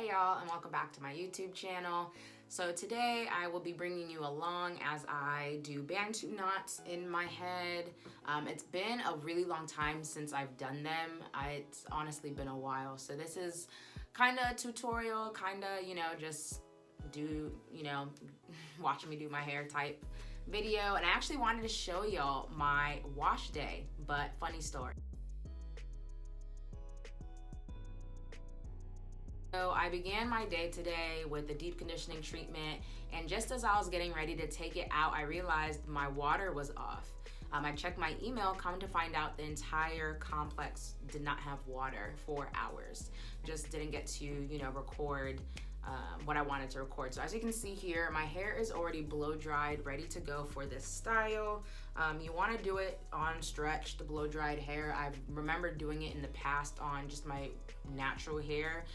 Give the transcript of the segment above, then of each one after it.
Hey y'all, and welcome back to my YouTube channel. So today I will be bringing you along as I do Bantu knots in my head. It's been a really long time since I've done them. It's honestly been a while. So this is kind of a tutorial, just do, watching me do my hair type video. And I actually wanted to show y'all my wash day, but funny story. So I began my day today with a deep conditioning treatment, and just as I was getting ready to take it out, I realized my water was off. I checked my email, come to find out the entire complex did not have water for hours. Just didn't get to, record what I wanted to record. So as you can see here, my hair is already blow dried, ready to go for this style. You want to do it on stretched blow dried hair. I remember doing it in the past on just my natural hair.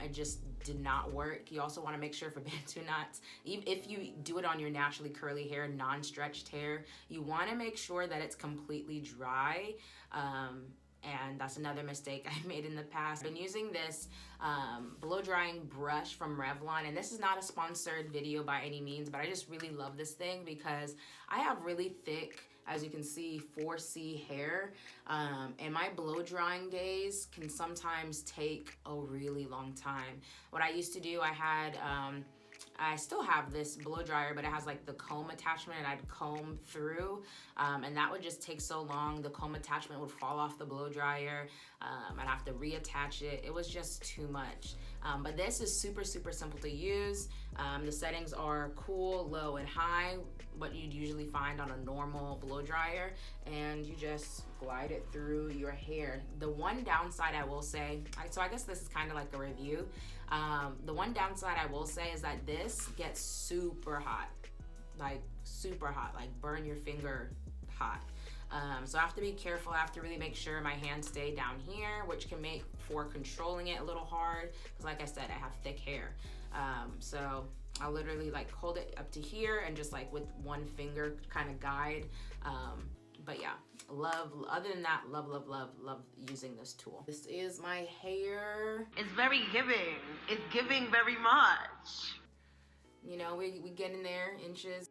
It just did not work. You also want to make sure for Bantu knots, even if you do it on your naturally curly hair, non-stretched hair, you want to make sure that it's completely dry. And that's another mistake I made in the past. I've been using this blow drying brush from Revlon, and this is not a sponsored video by any means, but I just really love this thing because I have really thick, as you can see, 4C hair, and my blow drying days can sometimes take a really long time. What I used to do, I still have this blow dryer, but it has like the comb attachment, and I'd comb through, and that would just take so long. The comb attachment would fall off the blow dryer. I'd have to reattach it. It was just too much. But this is super, super simple to use. The settings are cool, low, and high, what you'd usually find on a normal blow dryer, and you just glide it through your hair. The one downside I will say, so I guess this is kind of like a review. The one downside I will say is that this gets super hot, like burn your finger hot. So I have to be careful. I have to really make sure my hands stay down here, which can make for controlling it a little hard, because like I said, I have thick hair. So I'll literally like hold it up to here and just like with one finger kind of guide. But yeah, other than that, love using this tool. This is my hair. It's very giving. It's giving very much. We get in there inches.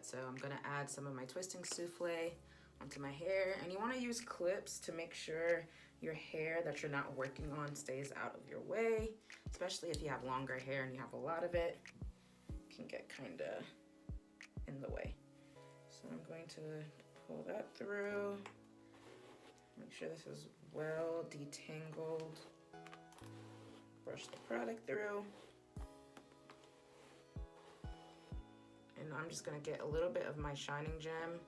So I'm gonna add some of my twisting souffle onto my hair, and you want to use clips to make sure your hair that you're not working on stays out of your way, especially if you have longer hair and you have a lot of it. It can get kind of in the way. So I'm going to pull that through, make sure this is well detangled, brush the product through. And I'm just gonna get a little bit of my shining gem,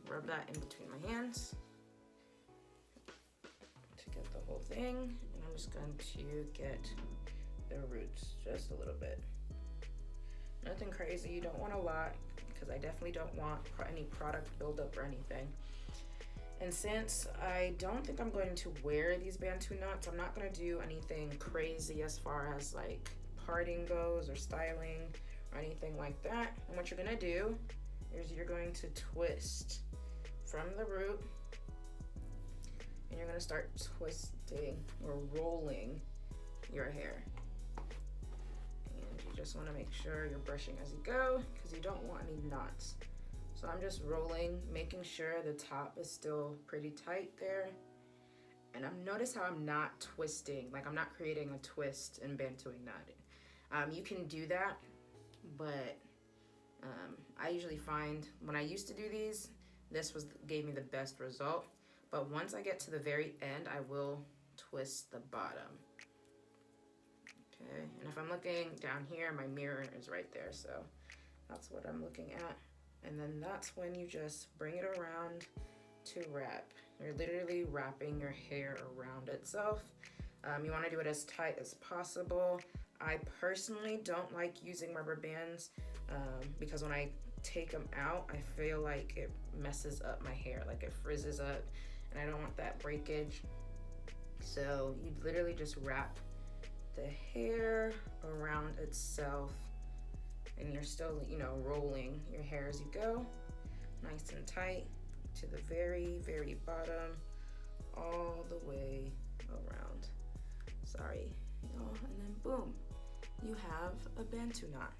rub that in between my hands to get the whole thing. And I'm just going to get the roots just a little bit. Nothing crazy, you don't want a lot, because I definitely don't want any product buildup or anything. And since I don't think I'm going to wear these Bantu knots, I'm not gonna do anything crazy as far as like parting goes or styling or anything like that. And what you're gonna do is you're going to twist from the root, and you're gonna start twisting or rolling your hair. And you just wanna make sure you're brushing as you go, because you don't want any knots. So I'm just rolling, making sure the top is still pretty tight there. And notice how I'm not twisting, like I'm not creating a twist in Bantuing knotting. You can do that, but I usually find when I used to do these, this gave me the best result. But once I get to the very end, I will twist the bottom. Okay, and if I'm looking down here, my mirror is right there, so that's what I'm looking at. And then that's when you just bring it around to wrap. You're literally wrapping your hair around itself. You want to do it as tight as possible. I personally don't like using rubber bands because when I take them out, I feel like it messes up my hair, like it frizzes up, and I don't want that breakage. So you literally just wrap the hair around itself and you're still, you know, rolling your hair as you go, nice and tight to the very, very bottom, all the way around. Sorry, y'all. And then boom, you have a Bantu knot.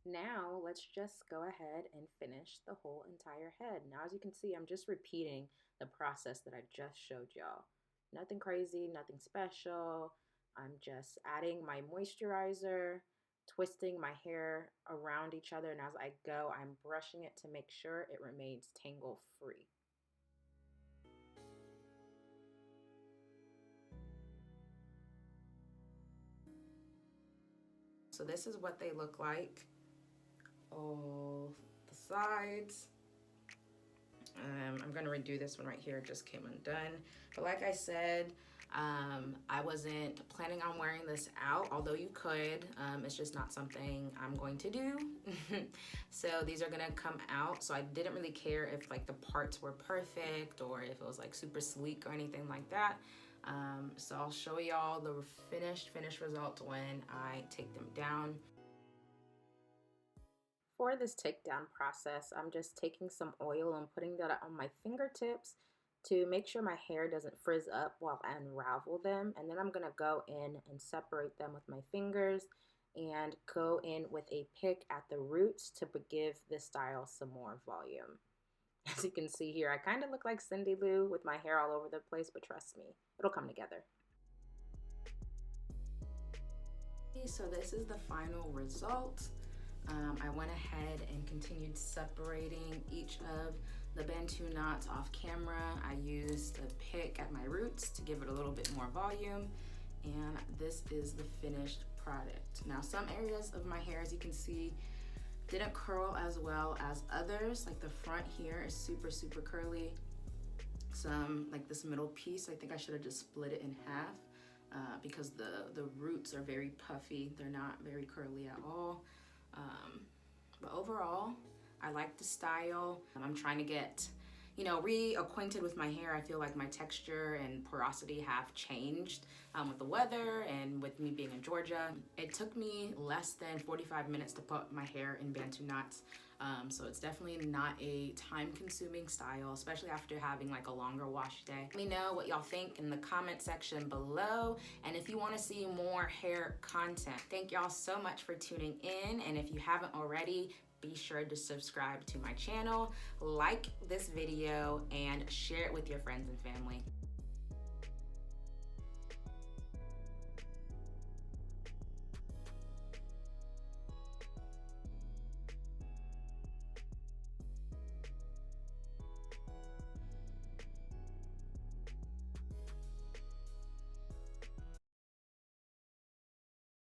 Now let's just go ahead and finish the whole entire head. Now, as you can see, I'm just repeating the process that I just showed y'all. Nothing crazy, nothing special. I'm just adding my moisturizer, twisting my hair around each other, and as I go, I'm brushing it to make sure it remains tangle free. So this is what they look like. All the sides. I'm gonna redo this one right here, it just came undone. But like I said, I wasn't planning on wearing this out, although you could. It's just not something I'm going to do. So these are gonna come out. So I didn't really care if like the parts were perfect or if it was like super sleek or anything like that. So I'll show y'all the finished result when I take them down. For this takedown process, I'm just taking some oil and putting that on my fingertips to make sure my hair doesn't frizz up while I unravel them. And then I'm gonna go in and separate them with my fingers and go in with a pick at the roots to give this style some more volume. As you can see here, I kind of look like Cindy Lou with my hair all over the place, but trust me, it'll come together. So this is the final result. I went ahead and continued separating each of the Bantu knots off camera. I used a pick at my roots to give it a little bit more volume, and this is the finished product. Now, some areas of my hair, as you can see, didn't curl as well as others. Like the front here is super, super curly. Some, like this middle piece, I think I should have just split it in half because the roots are very puffy. They're not very curly at all. But overall, I like the style. I'm trying to get, you know, reacquainted with my hair. I feel like my texture and porosity have changed with the weather and with me being in Georgia. It took me less than 45 minutes to put my hair in Bantu knots. So it's definitely not a time-consuming style, especially after having like a longer wash day. Let me know what y'all think in the comment section below, and if you want to see more hair content. Thank y'all so much for tuning in, and if you haven't already, be sure to subscribe to my channel, like this video, and share it with your friends and family.